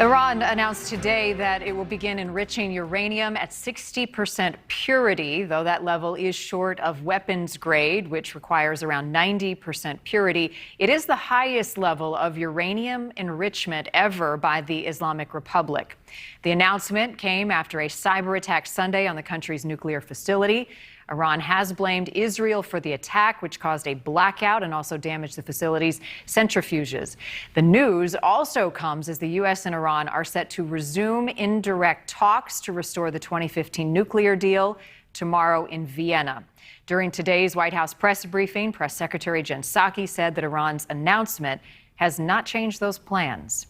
Iran announced today that it will begin enriching uranium at 60% purity, though that level is short of weapons grade, which requires around 90% purity. It is the highest level of uranium enrichment ever by the Islamic Republic. The announcement came after a cyber attack Sunday on the country's nuclear facility. Iran has blamed Israel for the attack, which caused a blackout and also damaged the facility's centrifuges. The news also comes as the U.S. and Iran are set to resume indirect talks to restore the 2015 nuclear deal tomorrow in Vienna. During today's White House press briefing, Press Secretary Jen Psaki said that Iran's announcement has not changed those plans.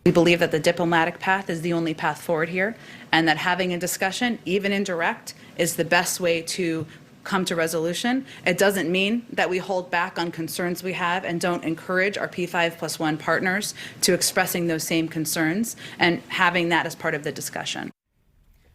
We believe that the diplomatic path is the only path forward here, and that having a discussion, even indirect, is the best way to come to resolution. It doesn't mean that we hold back on concerns we have and don't encourage our P5+1 partners to expressing those same concerns and having that as part of the discussion.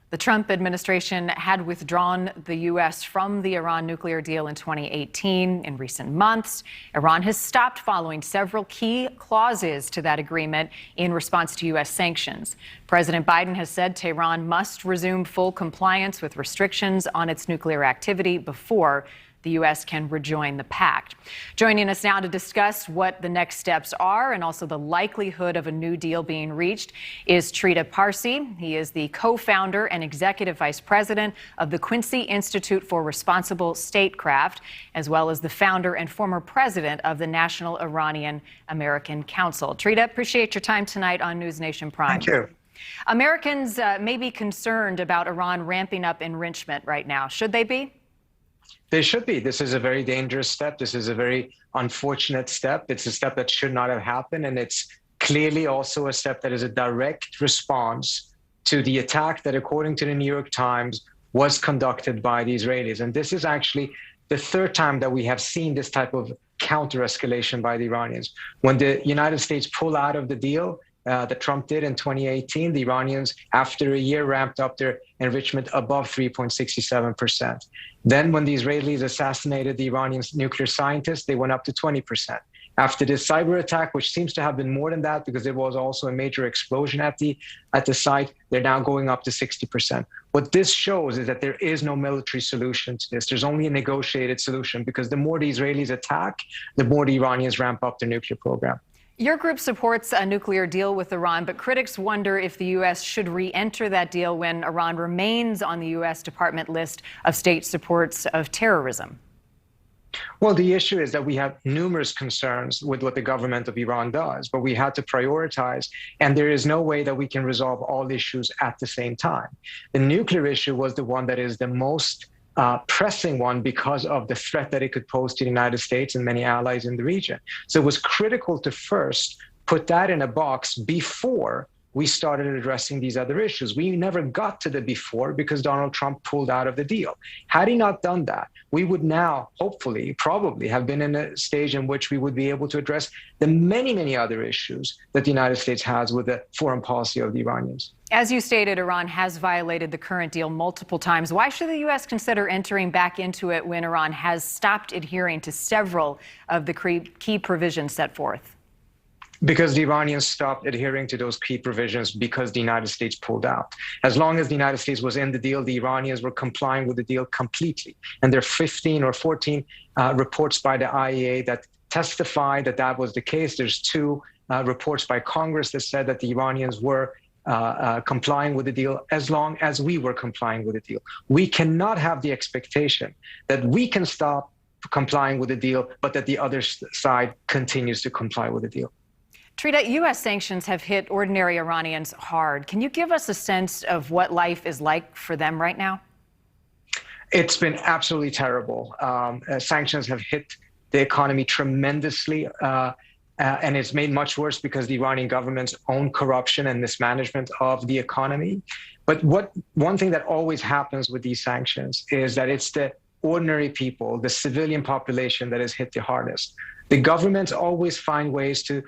The Trump administration had withdrawn the U.S. from the Iran nuclear deal in 2018. In recent months, Iran has stopped following several key clauses to that agreement in response to U.S. sanctions. President Biden has said Tehran must resume full compliance with restrictions on its nuclear activity before the U.S. can rejoin the pact. Joining us now to discuss what the next steps are and also the likelihood of a new deal being reached is Trita Parsi. He is the co-founder and executive vice president of the Quincy Institute for Responsible Statecraft, as well as the founder and former president of the National Iranian American Council. Trita, appreciate your time tonight on NewsNation Prime. Thank you. Americans may be concerned about Iran ramping up enrichment right now. Should they be? They should be. This is a very dangerous step. This is a very unfortunate step. It's a step that should not have happened. And it's clearly also a step that is a direct response to the attack that, according to the New York Times, was conducted by the Israelis. And this is actually the third time that we have seen this type of counter-escalation by the Iranians. When the United States pulled out of the deal that Trump did in 2018, the Iranians, after a year, ramped up their enrichment above 3.67%. Then when the Israelis assassinated the Iranian nuclear scientists, they went up to 20%. After this cyber attack, which seems to have been more than that because there was also a major explosion at the site, they're now going up to 60%. What this shows is that there is no military solution to this. There's only a negotiated solution, because the more the Israelis attack, the more the Iranians ramp up their nuclear program. Your group supports a nuclear deal with Iran, but critics wonder if the U.S. should re-enter that deal when Iran remains on the U.S. Department list of state supports of terrorism. Well, the issue is that we have numerous concerns with what the government of Iran does, but we had to prioritize, and there is no way that we can resolve all issues at the same time. The nuclear issue was the one that is the most pressing one because of the threat that it could pose to the United States and many allies in the region. So it was critical to first put that in a box before we started addressing these other issues. We never got to the before because Donald Trump pulled out of the deal. Had he not done that, we would now, hopefully, probably have been in a stage in which we would be able to address the many, many other issues that the United States has with the foreign policy of the Iranians. As you stated, Iran has violated the current deal multiple times. Why should the U.S. consider entering back into it when Iran has stopped adhering to several of the key provisions set forth? Because the Iranians stopped adhering to those key provisions because the United States pulled out. As long as the United States was in the deal, the Iranians were complying with the deal completely. And there are 15 or 14 reports by the IAEA that testify that that was the case. There's two reports by Congress that said that the Iranians were complying with the deal as long as we were complying with the deal. We cannot have the expectation that we can stop complying with the deal, but that the other side continues to comply with the deal. Trita, U.S. sanctions have hit ordinary Iranians hard. Can you give us a sense of what life is like for them right now? It's been absolutely terrible. Sanctions have hit the economy tremendously, and it's made much worse because the Iranian government's own corruption and mismanagement of the economy. But one thing that always happens with these sanctions is that it's the ordinary people, the civilian population, that is hit the hardest. The governments always find ways to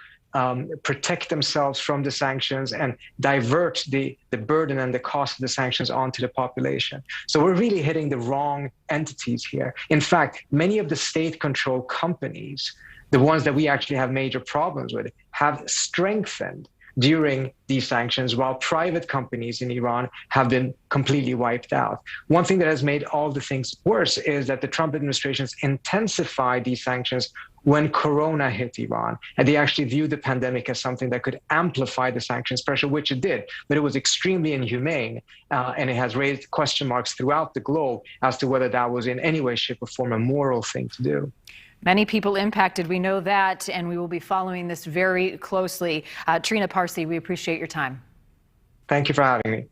protect themselves from the sanctions and divert the burden and the cost of the sanctions onto the population. So we're really hitting the wrong entities here. In fact, many of the state-controlled companies, the ones that we actually have major problems with, have strengthened during these sanctions, while private companies in Iran have been completely wiped out. One thing that has made all the things worse is that the Trump administration's intensified these sanctions when Corona hit Iran, and they actually viewed the pandemic as something that could amplify the sanctions pressure, which it did, but it was extremely inhumane, and it has raised question marks throughout the globe as to whether that was in any way, shape, or form a moral thing to do. Many people impacted, we know that, and we will be following this very closely. Trina Parsi, we appreciate your time. Thank you for having me.